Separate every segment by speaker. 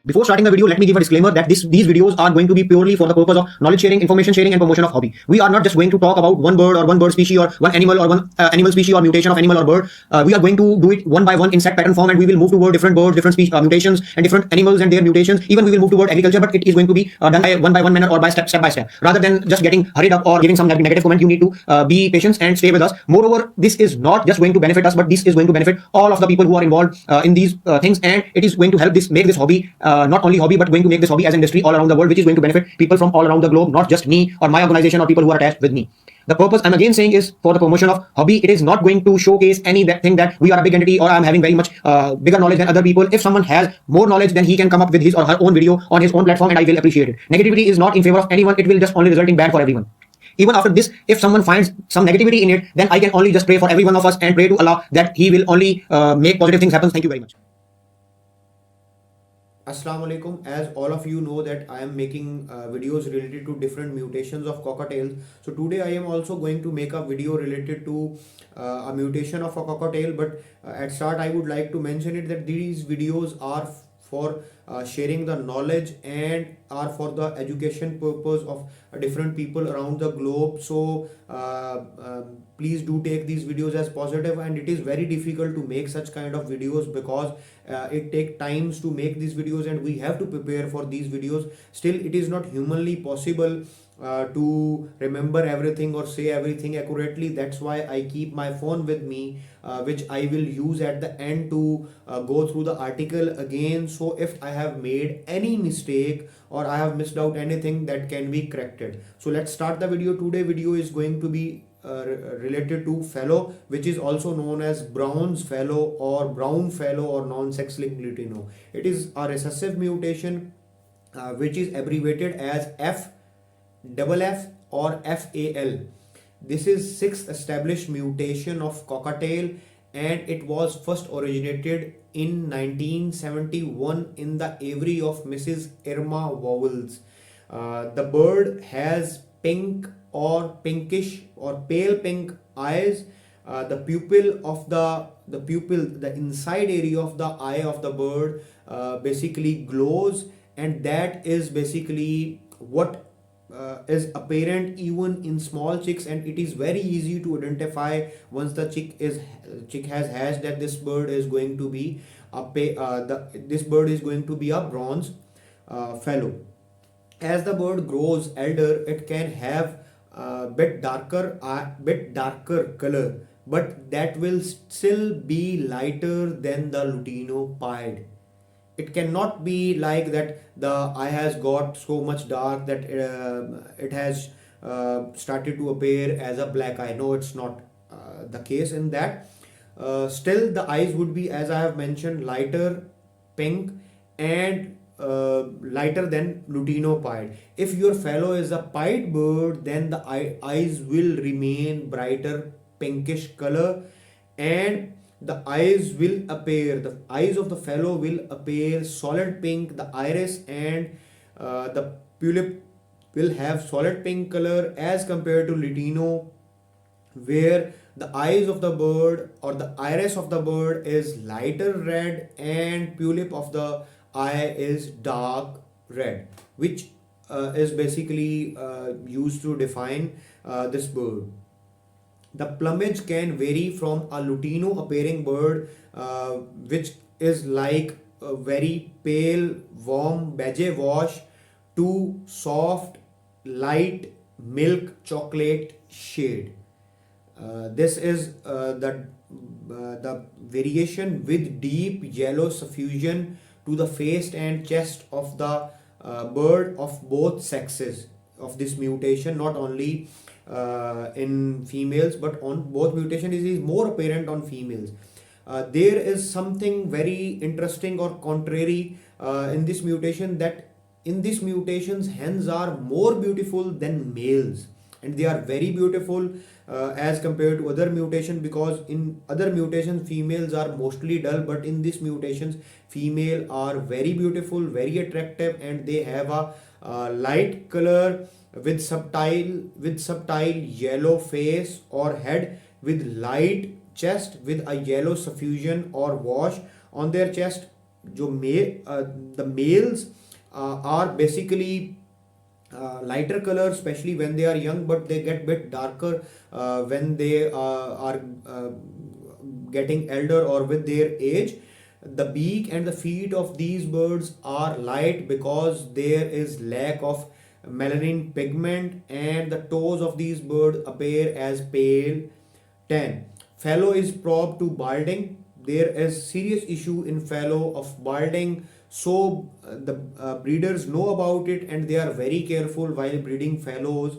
Speaker 1: Before starting the video, let me give a disclaimer that these videos are going to be purely for the purpose of knowledge sharing, information sharing, and promotion of hobby. We are not just going to talk about one bird or one bird species or one animal or one animal species or mutation of animal or bird. We are going to do it one by one in set pattern form, and we will move toward different birds, different species, mutations, and different animals and their mutations. Even we will move toward agriculture, but it is going to be done by one manner or by step by step. Rather than just getting hurried up or giving some negative comment, you need to be patient and stay with us. Moreover, this is not just going to benefit us, but this is going to benefit all of the people who are involved in these things, and it is going to help make this hobby not only hobby, but going to make this hobby as industry all around the world, which is going to benefit people from all around the globe, not just me or my organization or people who are attached with me. The purpose I'm again saying is for the promotion of hobby. It is not going to showcase anything that we are a big entity or I'm having very much bigger knowledge than other people. If someone has more knowledge, then he can come up with his or her own video on his own platform, and I will appreciate it. Negativity is not in favor of anyone. It will just only result in bad for everyone. Even after this, if someone finds some negativity in it, then I can only just pray for every one of us and pray to Allah that He will only make positive things happen. Thank you very much.
Speaker 2: Assalamu alaikum. As all of you know that I am making videos related to different mutations of cockatiels. So today I am also going to make a video related to a mutation of a cockatiel. But at start I would like to mention it that these videos are for sharing the knowledge and are for the education purpose of different people around the globe. So please do take these videos as positive, and it is very difficult to make such kind of videos because it takes times to make these videos and we have to prepare for these videos. Still, it is not humanly possible to remember everything or say everything accurately. That's why I keep my phone with me, which I will use at the end to go through the article again. So if I have made any mistake or I have missed out anything, that can be corrected. So let's start the video. Today video is going to be related to fallow, which is also known as Brown's fallow or brown fallow or non-sex-linked Latino. It is a recessive mutation which is abbreviated as FFF or FAL. This is sixth established mutation of cockatiel, and it was first originated in 1971 in the aviary of Mrs. Irma Vowles. The bird has pink or pinkish or pale pink eyes. The inside area of the eye of the bird basically glows, and that is basically what is apparent even in small chicks, and it is very easy to identify once the chick has hatched that this bird is going to be a bronze fallow. As the bird grows elder, it can have bit darker color, but that will still be lighter than the Lutino pied. It cannot be like that the eye has got so much dark that it has started to appear as a black eye. No, it's not the case in that. Still the eyes would be, as I have mentioned, lighter pink and lighter than Lutino pied. If your fallow is a pied bird, then the eyes will remain brighter pinkish color, and the eyes of the fallow will appear solid pink. The iris and the pupil will have solid pink color as compared to Latino, where the eyes of the bird or the iris of the bird is lighter red and pupil of the eye is dark red, which is basically used to define this bird. The plumage can vary from a Lutino appearing bird, which is like a very pale, warm beige wash, to soft, light milk chocolate shade. This is the variation with deep yellow suffusion to the face and chest of the bird of both sexes of this mutation, not only in females but on both mutation. Is more apparent on females. There is something very interesting or contrary in this mutation, that in this mutations hens are more beautiful than males, and they are very beautiful as compared to other mutation, because in other mutations females are mostly dull, but in this mutations female are very beautiful, very attractive, and they have a light color with subtle yellow face or head, with light chest with a yellow suffusion or wash on their chest, the males are basically lighter color, especially when they are young, but they get bit darker when they are getting elder or with their age. The beak and the feet of these birds are light because there is lack of melanin pigment, and the toes of these birds appear as pale tan. Fallow is prone to balding. There is serious issue in fallow of balding, so the breeders know about it and they are very careful while breeding fallows.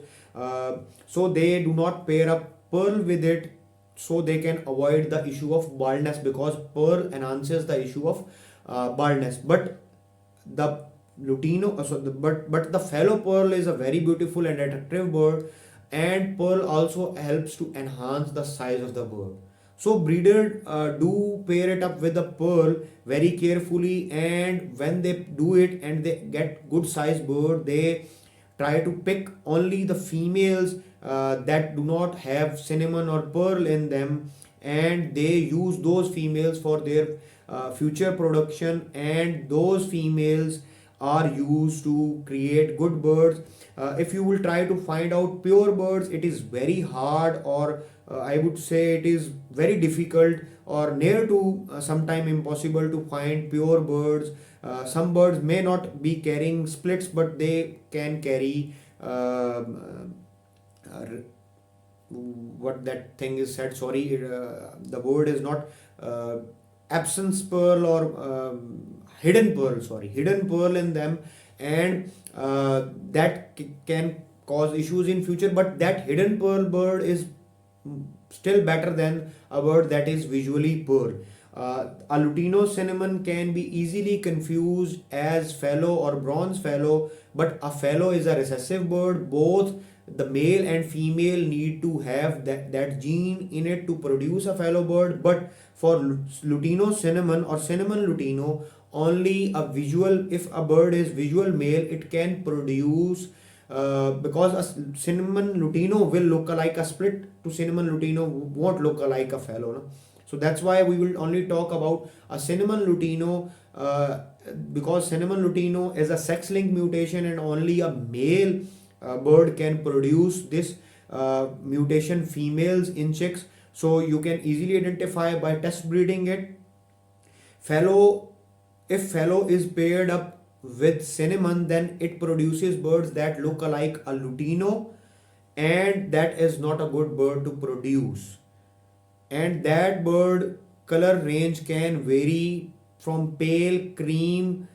Speaker 2: So they do not pair up pearl with it, so they can avoid the issue of baldness, because pearl enhances the issue of baldness. But the lutino but the fallow pearl is a very beautiful and attractive bird, and pearl also helps to enhance the size of the bird. So breeder do pair it up with the pearl very carefully, and when they do it and they get good size bird, they try to pick only the females that do not have cinnamon or pearl in them, and they use those females for their future production, and those females are used to create good birds. If you will try to find out pure birds, it is very hard, or I would say it is very difficult or near to sometime impossible to find pure birds. Some birds may not be carrying splits, but they can carry what that thing is said, sorry, the word is not absence pearl or hidden pearl in them, and that can cause issues in future. But that hidden pearl bird is still better than a bird that is visually pearl. A lutino cinnamon can be easily confused as fallow or bronze fallow, but a fallow is a recessive bird. Both the male and female need to have that gene in it to produce a fallow bird. But for lutino cinnamon or cinnamon lutino, only a visual, if a bird is visual male, it can produce, because a cinnamon lutino will look like a split to cinnamon lutino, won't look like a fallow, no? So that's why we will only talk about a cinnamon lutino, because cinnamon lutino is a sex-linked mutation, and only a male bird can produce this mutation, females in chicks. So you can easily identify by test breeding it. If fallow is paired up with cinnamon, then it produces birds that look like a lutino, and that is not a good bird to produce. And that bird color range can vary from pale cream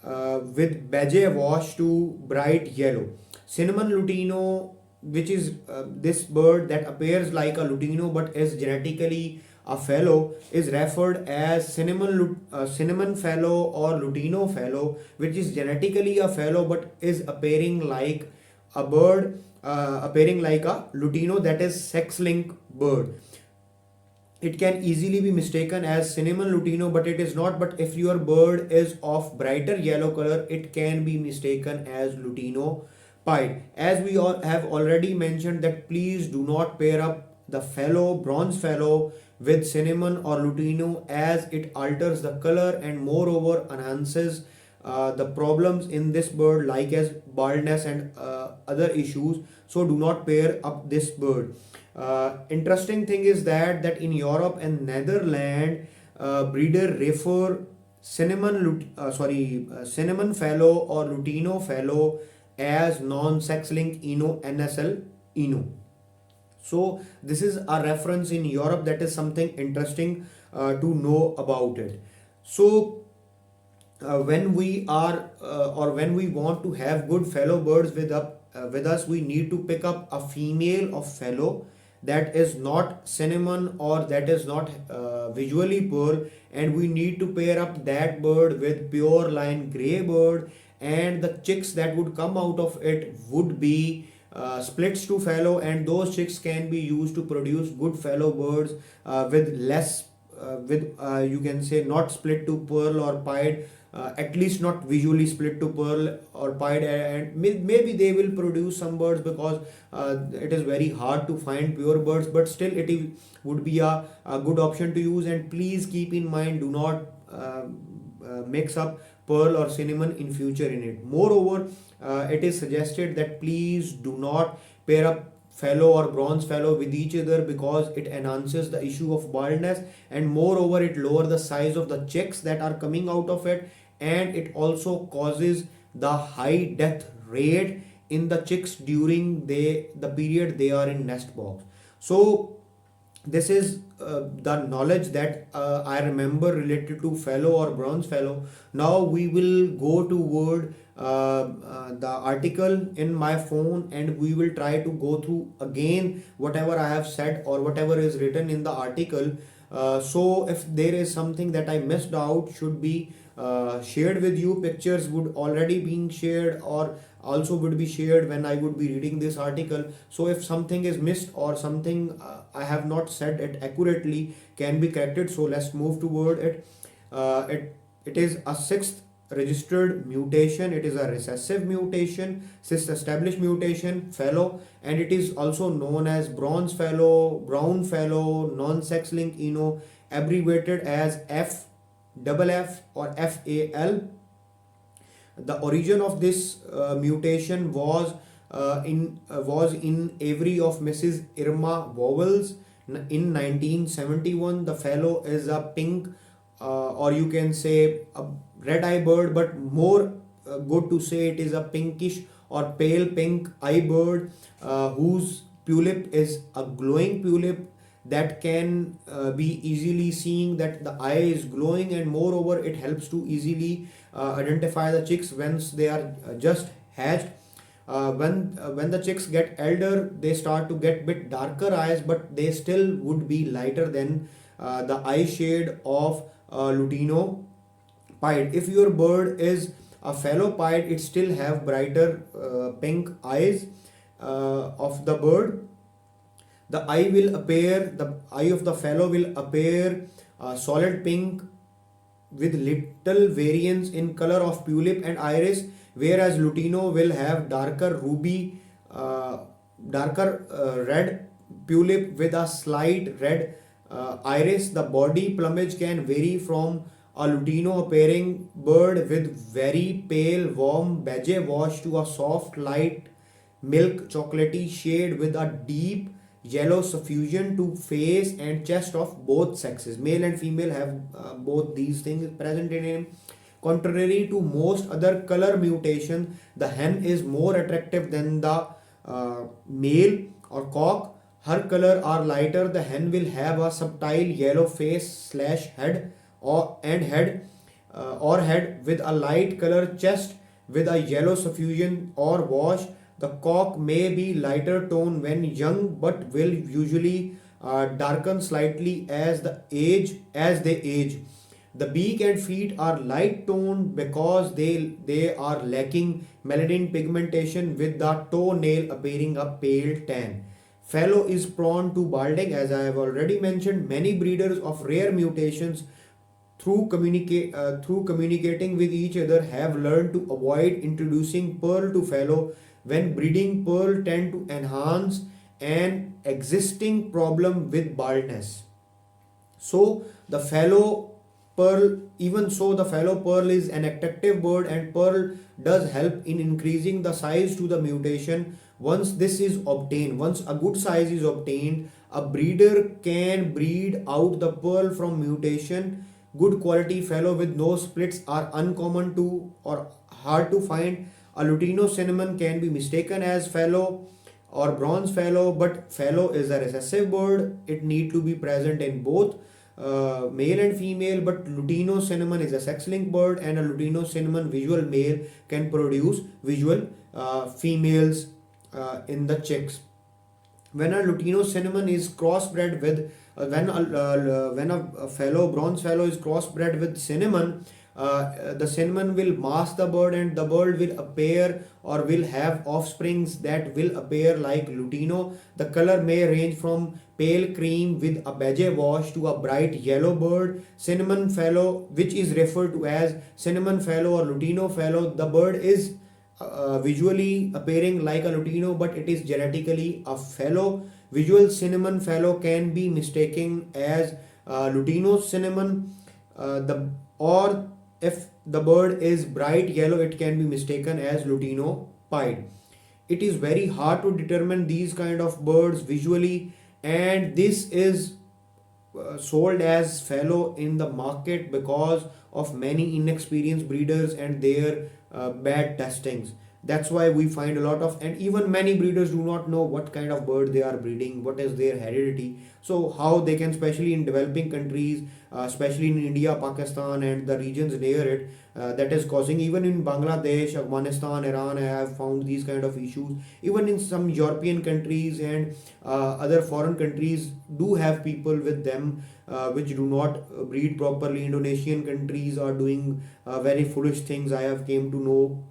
Speaker 2: with beige wash to bright yellow. Cinnamon lutino, which is this bird that appears like a lutino but is genetically a fallow, is referred as cinnamon fallow or lutino fallow, which is genetically a fallow but is appearing like a bird, appearing like a lutino, that is sex-linked bird. It can easily be mistaken as cinnamon lutino, but it is not. But if your bird is of brighter yellow color, it can be mistaken as lutino pied. As we all have already mentioned, that please do not pair up the fallow, bronze fallow, with cinnamon or lutino, as it alters the color and moreover enhances the problems in this bird, like as baldness and other issues. So do not pair up this bird. Interesting thing is that in Europe and Netherlands, breeder refer cinnamon fallow or lutino fallow as non-sex linked NSL Ino. So this is a reference in Europe. That is something interesting to know about it. So when we are when we want to have good fallow birds with us, we need to pick up a female of fallow that is not cinnamon or that is not visually pearl, and we need to pair up that bird with pure line gray bird, and the chicks that would come out of it would be splits to fallow, and those chicks can be used to produce good fallow birds with less you can say not split to pearl or pied, at least not visually split to pearl or pied, and maybe they will produce some birds, because it is very hard to find pure birds, but still would be a good option to use. And please keep in mind, do not mix up pearl or cinnamon in future in it. Moreover, it is suggested that please do not pair up fallow or bronze fallow with each other because it enhances the issue of baldness, and moreover it lower the size of the chicks that are coming out of it, and it also causes the high death rate in the chicks during the period they are in nest box. So this is the knowledge that I remember related to fallow or bronze fallow. Now we will go toward the article in my phone, and we will try to go through again whatever I have said or whatever is written in the article. So if there is something that I missed out, should be shared with you. Pictures would already being shared or also would be shared when I would be reading this article. So if something is missed or something I have not said it accurately, can be corrected. So let's move toward it. It is a sixth registered mutation. It is a recessive mutation, sixth established mutation, fallow, and it is also known as bronze fallow, brown fallow, non-sex linked eno, abbreviated as FFF or FAL. The origin of this mutation was in aviary of Mrs. Irma Vowles in 1971. The fallow is a pink or you can say a red eye bird, but more good to say it is a pinkish or pale pink eye bird whose tulip is a glowing tulip that can be easily seen that the eye is glowing, and moreover it helps to easily identify the chicks once they are just hatched. When the chicks get elder, they start to get bit darker eyes, but they still would be lighter than the eye shade of Lutino pied. If your bird is a fallow pied, it still have brighter pink eyes of the bird. The eye of the fallow will appear solid pink with little variance in color of tulip and iris, whereas Lutino will have darker ruby, red tulip with a slight red iris. The body plumage can vary from a Lutino appearing bird with very pale warm beige wash to a soft light milk chocolatey shade with a deep yellow suffusion to face and chest of both sexes. Male and female have both these things present in him. Contrary to most other color mutations, the hen is more attractive than the male or cock. Her color are lighter. The hen will have a subtle yellow face / head or head with a light color chest with a yellow suffusion or wash. The cock may be lighter tone when young, but will usually darken slightly as they age. The beak and feet are light toned because they are lacking melanin pigmentation, with the toenail appearing a pale tan. Fallow is prone to balding, as I have already mentioned. Many breeders of rare mutations, through communicating with each other, have learned to avoid introducing pearl to fallow. When breeding, pearl tend to enhance an existing problem with baldness. So the fallow pearl is an attractive bird, and pearl does help in increasing the size to the mutation. Once a good size is obtained, a breeder can breed out the pearl from mutation. Good quality fallow with no splits are uncommon to or hard to find. A Lutino cinnamon can be mistaken as fallow or bronze fallow, but fallow is a recessive bird. It need to be present in both male and female, but Lutino cinnamon is a sex-linked bird, and a Lutino cinnamon visual male can produce visual females in the chicks. When a Lutino cinnamon is crossbred with when a fallow bronze fallow is crossbred with cinnamon, the cinnamon will mask the bird, and the bird will appear or will have offsprings that will appear like Lutino. The color may range from pale cream with a beige wash to a bright yellow bird. Cinnamon fallow, which is referred to as cinnamon fallow or Lutino fallow, the bird is visually appearing like a Lutino, but it is genetically a fallow. Visual cinnamon fallow can be mistaken as Lutino cinnamon. if the bird is bright yellow, it can be mistaken as Lutino pied. It is very hard to determine these kind of birds visually, and this is sold as fallow in the market because of many inexperienced breeders and their bad testings. That's why we find a lot of, and even many breeders do not know what kind of bird they are breeding, what is their heredity. So how they can, especially in developing countries, especially in India, Pakistan and the regions near it, that is causing, even in Bangladesh, Afghanistan, Iran, I have found these kind of issues. Even in some European countries and other foreign countries do have people with them which do not breed properly. Indonesian countries are doing very foolish things. I have came to know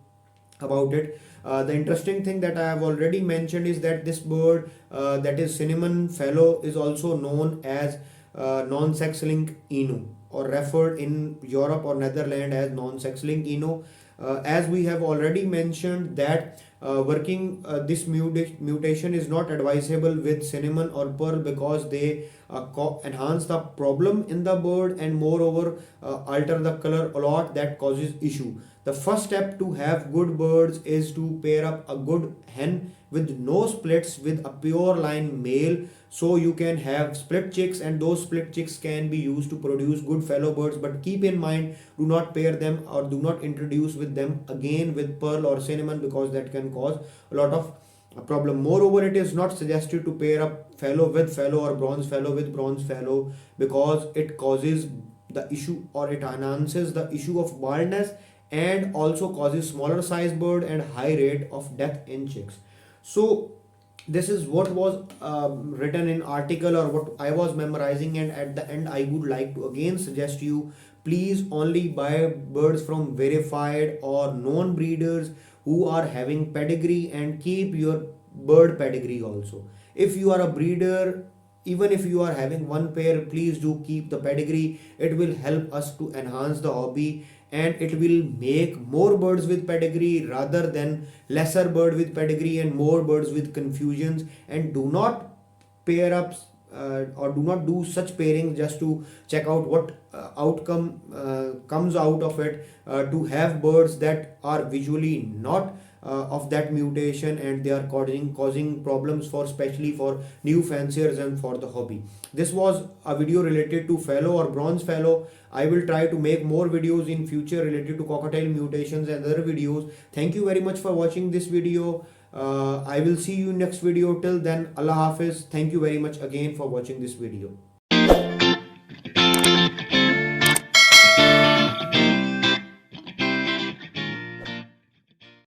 Speaker 2: about it. The interesting thing that I have already mentioned is that this bird, that is cinnamon fallow, is also known as non-sex link emu, or referred in Europe or Netherlands as non-sex link emu. As we have already mentioned that working this mutation is not advisable with cinnamon or pearl because they enhance the problem in the bird, and moreover alter the color a lot, that causes issue. The first step to have good birds is to pair up a good hen with no splits with a pure line male, so you can have split chicks, and those split chicks can be used to produce good fallow birds. But keep in mind, do not pair them or do not introduce with them again with pearl or cinnamon, because that can cause a lot of problem. Moreover, it is not suggested to pair up fallow with fallow or bronze fallow with bronze fallow, because it causes the issue, or it enhances the issue of baldness, and also causes smaller size bird and high rate of death in chicks. So this is what was written in article, or what I was memorizing, and at the end I would like to again suggest you, please only buy birds from verified or known breeders who are having pedigree, and keep your bird pedigree also. If you are a breeder, even if you are having one pair, please do keep the pedigree. It will help us to enhance the hobby, and it will make more birds with pedigree rather than lesser bird with pedigree and more birds with confusions. And do not pair up or do not do such pairings just to check out what outcome comes out of it, to have birds that are visually not of that mutation, and they are causing problems for, especially for new fanciers and for the hobby. This was a video related to fallow or bronze fallow. I will try to make more videos in future related to cockatiel mutations and other videos. Thank you very much for watching this video. I will see you next video. Till then, Allah Hafiz. Thank you very much again for watching this video.